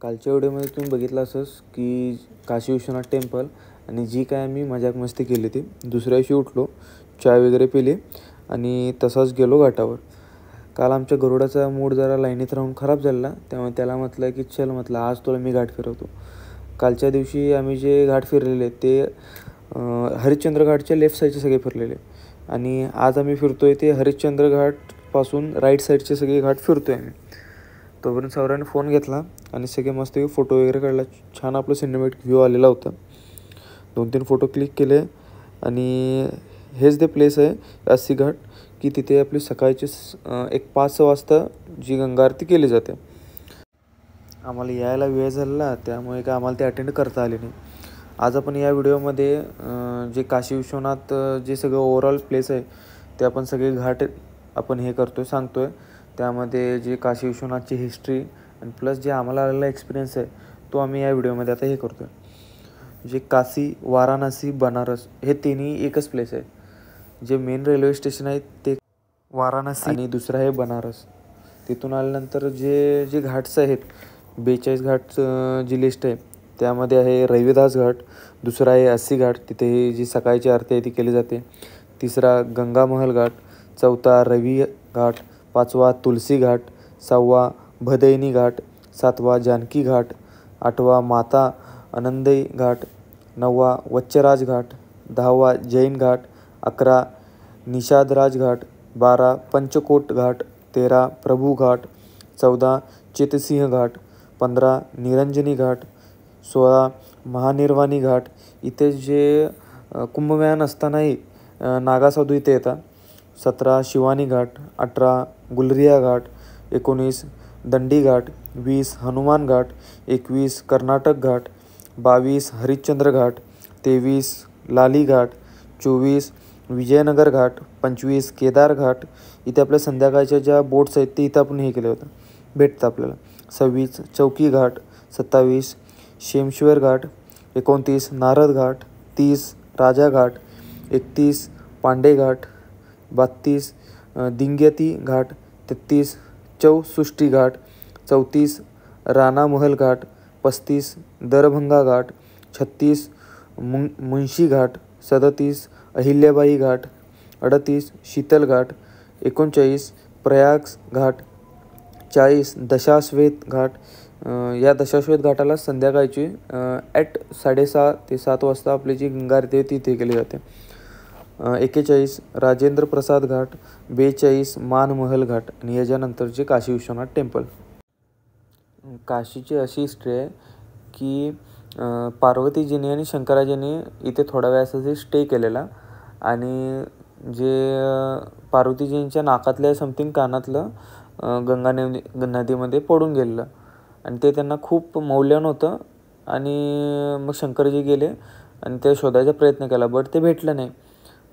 कालच्या व्हिडिओमध्ये तुम्ही बघितलं असंच की काशी विश्वनाथ टेम्पल आणि जी काय आम्ही मजाक मस्ती केली ती दुसऱ्या दिवशी उठलो, चाय वगैरे पिली आणि तसाच गेलो घाटावर. काल आमच्या गरुडाचा मूड जरा लाईनीत राहून खराब झाला, त्यामुळे त्याला म्हटलं की चल म्हटलं आज तुला मी घाट फिरवतो. कालच्या दिवशी आम्ही जे घाट फिरलेले ते हरिश्चंद्र घाटच्या लेफ्ट साईडचे सगळे फिरलेले आणि आज आम्ही फिरतोय ते हरिश्चंद्र घाटपासून राईट साईडचे सगळे घाट फिरतोय आम्ही. तोपर्यंत सौराने फोन घेतला आणि सगळे मस्त फोटो वगैरे काढला. छान आपलं सिनेमॅटिक व्ह्यू आलेला होता. 2-3 फोटो क्लिक केले आणि हेच ते प्लेस आहे अस्सी घाट की तिथे आपली सकाळची 5-6 वाजता जी गंगा आरती केली जाते. आम्हाला यायला वेळ झाला त्यामुळे काय आम्हाला ते अटेंड करता आले नाही. आज आपण या व्हिडिओमध्ये जे काशी विश्वनाथ जे सगळं ओव्हरऑल प्लेस आहे ते आपण सगळे घाट आपण हे करतोय सांगतोय. त्यामध्ये जे काशी विश्वनाथची हिस्ट्री आणि प्लस जे आम्हाला आलेला एक्सपिरियन्स आहे तो आम्ही या व्हिडिओमध्ये आता हे करतो आहे. जे काशी, वाराणसी, बनारस हे तिन्ही एकच प्लेस आहे. जे मेन रेल्वे स्टेशन आहे ते वाराणसी आणि दुसरं आहे बनारस. तिथून आल्यानंतर जे घाट्स आहेत 42 घाट जी लिस्ट आहे त्यामध्ये आहे रविदास घाट, दुसरा आहे अस्सी घाट, तिथे जी सकाळची आरती आहे ती केली जाते. तिसरा गंगा महल घाट, चौथा रवी घाट, पाचवा तुलसी घाट, सहावा भदैनी घाट, सातवा जानकी घाट, आठवा माता आनंदई घाट, नववा वच्चराज घाट, 10वा जैन घाट, 11 निषादराज घाट, 12 पंचकोट घाट, 13 प्रभू घाट, 14 चेतसिंह घाट, 15 निरंजनी घाट, 16 महानिर्वाणी घाट. इथे जे कुंभमेळा नसतानाही नागासाधू इथे येतात. 17 शिवानी घाट, 18 गुलरिया घाट, 19 दंडी घाट, 20 हनुमान घाट, 21 कर्नाटक घाट, 22 हरिश्चंद्र घाट, 23 लाली घाट, 24 विजयनगर घाट, 25 केदार घाट. इथे आपल्या संध्याकाळच्या ज्या बोट्स आहेत ते इथं आपण हे केलं होतं भेटतं आपल्याला. 26 चौकी घाट, 27 शेमश्वर घाट, 29 नारद घाट, 30 राजा घाट, 31 पांडे घाट, 32 दिंग्यती घाट, 33 चौसृष्टी घाट, 34 राणा महल घाट, 35 दरभंगा घाट, 36 मुंशी घाट, 37 अहिल्याबाई घाट, 38 शीतल घाट, 39 प्रयाग घाट, 40 दशाश्वेत घाट. या दशाश्वेत घाटाला संध्याकाळची 6:30 ते 7 वाजता आपली जी गंगा आरती आहे ती इथे केली जाते. 41 राजेंद्र प्रसाद घाट, 42 मानमहल घाट आणि याच्यानंतर जे काशी विश्वनाथ टेम्पल. काशीची अशी हिस्ट्री आहे की पार्वतीजीने आणि शंकराजीने इथे थोडा वेळासाठी स्टे केलेला आणि जे पार्वतीजींच्या नाकातल्या समथिंग कानातलं गंगा नदीमध्ये पडून गेलेलं आणि ते त्यांना खूप मौल्यवान होतं आणि मग शंकरजी गेले आणि ते शोधायचा प्रयत्न केला बट ते भेटलं नाही.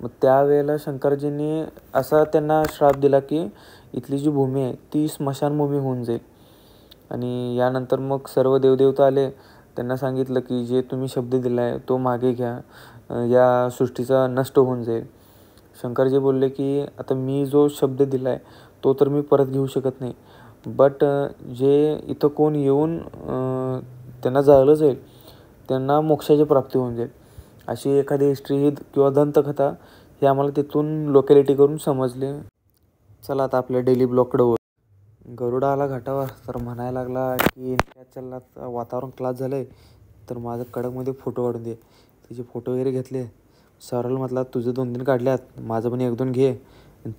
मग त्यावेळेला शंकरजींनी असा त्यांना श्राप दिला की इथली जी भूमी आहे ती स्मशानभूमी होऊन जाईल आणि यानंतर मग सर्व देवदेवता आले. त्यांना सांगितलं की जे तुम्ही शब्द दिला आहे तो मागे घ्या, या सृष्टीचा नष्ट होऊन जाईल. शंकरजी बोलले की आता मी जो शब्द दिला आहे तो तर मी परत घेऊ शकत नाही, बट जे इथं कोण येऊन त्यांना जाळलं जाईल त्यांना मोक्षाची प्राप्ती होऊन जाईल. अशी एखादी हिस्ट्री ही किंवा दंतकथा हे आम्हाला तिथून लोकॅलिटी करून समजले. चला आता आपल्या डेली ब्लॉगकडे वर. गरुडा आला घाटावर तर म्हणायला लागला की चला वातावरण क्लास झालं आहे तर माझं कडकमध्ये फोटो काढून दे. त्याचे फोटो वगैरे घेतले. सौराला म्हटलं तुझं 2-3 काढल्यात, माझं पण 1-2 घे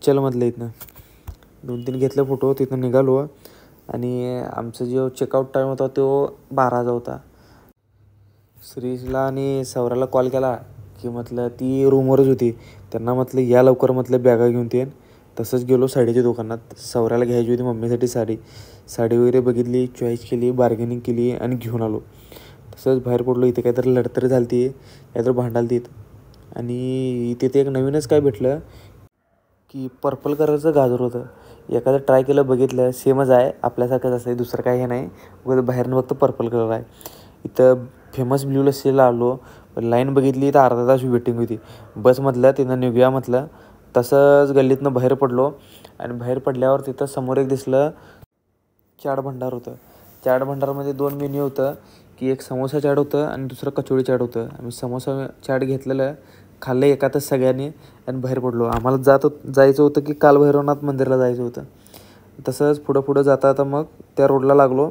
चल म्हटलं. इथनं 2-3 घेतले फोटो. तिथून निघालो आणि आमचा जो चेकआउट टाईम होता तो 12 होता. श्रीजला आणि सौराला कॉल केला की म्हटलं ती रूमवरच होती. त्यांना म्हटलं या लवकर म्हटलं बॅगा घेऊन ते. तसंच गेलो साडीच्या दुकानात. सौराला घ्यायची होती मम्मीसाठी साडी वगैरे बघितली, चॉईस केली, बार्गेनिंग केली आणि घेऊन आलो. तसंच बाहेर पडलो. इथे काहीतरी लढतरी झाली ती, काहीतरी भांडाल तीत आणि तिथे एक नवीनच काय भेटलं की पर्पल कलरचं गाजर होतं. एखादं ट्राय केलं बघितलं सेमच आहे आपल्यासारखंच असं आहे, दुसरं काही हे नाही, बाहेरनं फक्त पर्पल कलर आहे. इथं फेमस ब्ल्यू लस्सीला आलो. लाईन बघितली तर अर्धा तास वेटिंग होती. बसमधलं तिथं निघूया म्हटलं. तसंच गल्लीतनं बाहेर पडलो आणि बाहेर पडल्यावर तिथं समोर एक दिसलं चाट भंडार होतं. चाट भंडारमध्ये 2 मेन्यू होतं की एक समोसा चाट होतं आणि दुसरं कचोरी चाट होतं. आम्ही समोसा चाट घेतलेलं, खाल्लं एकातच सगळ्यांनी आणि बाहेर पडलो. आम्हाला जायचं होतं की कालभैरवनाथ मंदिरला जायचं होतं. तसंच पुढं जाता मग त्या रोडला लागलो.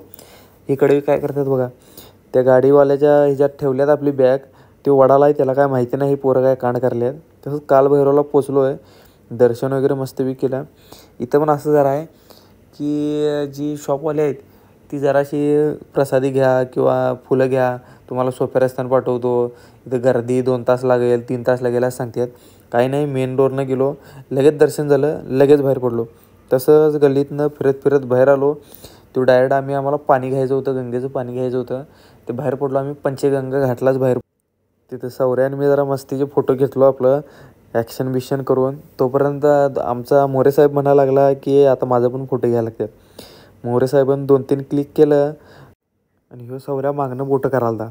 इकडे काय करतात बघा, त्या गाडीवाल्याच्या ह्याच्यात ठेवल्यात आपली बॅग. तो वडाला आहे, त्याला काय माहिती नाही पोरं काय कांड करले आहेत. तसंच कालभैरवला पोचलो आहे. दर्शन वगैरे मस्तपैकी केलं. इथं पण असं जरा आहे की जी शॉपवाले आहेत ती जराशी प्रसादी घ्या किंवा फुलं घ्या, तुम्हाला सोप्या रस्त्यानं पाठवतो, इथं गर्दी 2 तास लागेल 3 तास लागेल असं सांगतात. काही नाही, मेन डोरनं गेलो, लगेच दर्शन झालं, लगेच बाहेर पडलो. तसंच गल्लीतनं फिरत बाहेर आलो. तो डायरेक्ट आम्हाला पाणी घ्यायचं होतं, गंगेचं पाणी घ्यायचं होतं. ते बाहेर पडलो आम्ही पंचगंगा घाटलाच बाहेर. तिथं सौर्याने मी जरा मस्तीचे फोटो घेतलो आपलं ॲक्शन बिक्शन करून. तोपर्यंत आमचा मोरे साहेब म्हणायला लागला की आता माझं पण फोटो घ्यायला लागतात. मोरे साहेबांनी 2-3 क्लिक केलं आणि ह्यो सौर्या मागणं बोटं करायला.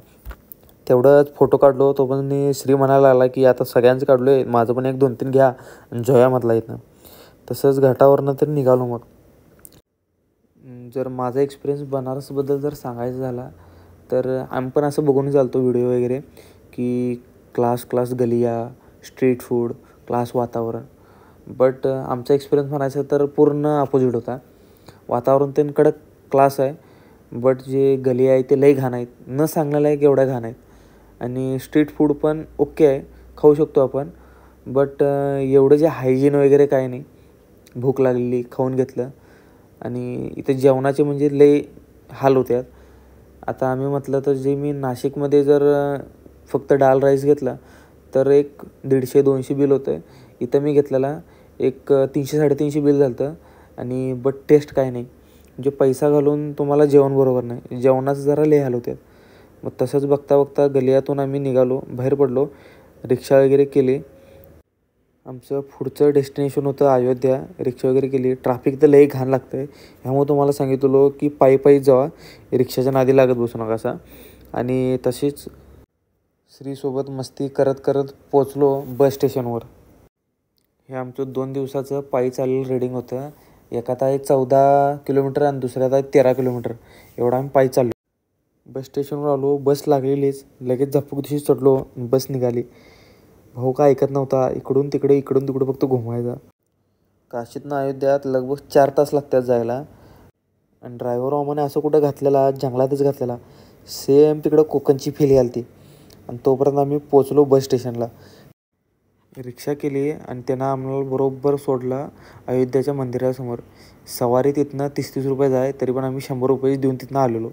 तेवढंच फोटो काढलो. तो पण श्री म्हणायला लागला की आता सगळ्यांचं काढलो आहे, माझं पण एक 2-3 घ्या आणि जोया म्हटला इथनं. तसंच घाटावरनं तर निघालो. मग जर माझा एक्सपिरियन्स बनारसबद्दल जर सांगायचं झाला तर आम्ही पण असं बघून चालतो व्हिडिओ वगैरे की क्लास गलिया, स्ट्रीट फूड, क्लास वातावरण. बट आमचा एक्सपिरियन्स म्हणायचं तर पूर्ण अपोजिट होता. वातावरण ते कडक क्लास आहे, बट जे गली आहे ते लई घाण आहेत, न सांगण्याला एक एवढ्या घाण आहेत. आणि स्ट्रीट फूड पण ओके आहे, खाऊ शकतो आपण. बट एवढं जे हायजीन वगैरे काही नाही. भूक लागलेली, खाऊन घेतलं. आणि इथे जेवणाचे म्हणजे लई हाल होत्यात. आता आम्ही म्हटलं तर जे मी नाशिकमध्ये जर फक्त डाळ राईस घेतला तर एक 150-200 बिल होतं. इथं मी घेतलेला एक 300-350 बिल झालं होतं. आणि बट टेस्ट काय नाही, म्हणजे पैसा घालून तुम्हाला जेवण बरोबर नाही, जेवणाचं जरा लई हाल होत्यात. मग तसंच बघता गलियातून आम्ही निघालो, बाहेर पडलो, रिक्षा वगैरे केली. आमचं पुढचं डेस्टिनेशन होतं अयोध्या. रिक्षा वगैरे केली. ट्रॅफिक तर लई घाण लागतं आहे, ह्यामुळे तुम्हाला सांगितलं की पायीच जावा, रिक्षाच्या नादी लागत बसू नका असा. आणि तशीच श्रीसोबत मस्ती करत पोचलो बस स्टेशनवर. हे आमचं 2 दिवसाचं पायी चाललेलं रेडिंग होतं. एकात आहे 14 किलोमीटर आणि दुसऱ्यात आहे 13 किलोमीटर. एवढा आम्ही पायी चाललो. बस स्टेशनवर आलो, बस लागलेलीच, लगेच झपूक चढलो, बस निघाली. भाऊ काय ऐकत नव्हता, इकडून तिकडे फक्त घुमवायचा. काशीतनं अयोध्यात लगभग 4 तास लागतात जायला. आणि ड्रायव्हर आम्हाला असं कुठं घातलेला, जंगलातच घातलेला, सेम तिकडं कोकणची फील आली. आणि तोपर्यंत आम्ही पोचलो बस स्टेशनला. रिक्षा केली आणि त्यानं आम्हाला बरोबर सोडला अयोध्याच्या मंदिरासमोर. सवारी तिथनं 30-30 रुपये आहे, तरी पण आम्ही 100 रुपये देऊन तिथनं आलेलो.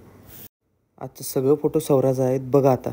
आता सगळं फोटो सौराचा आहेत बघा आता.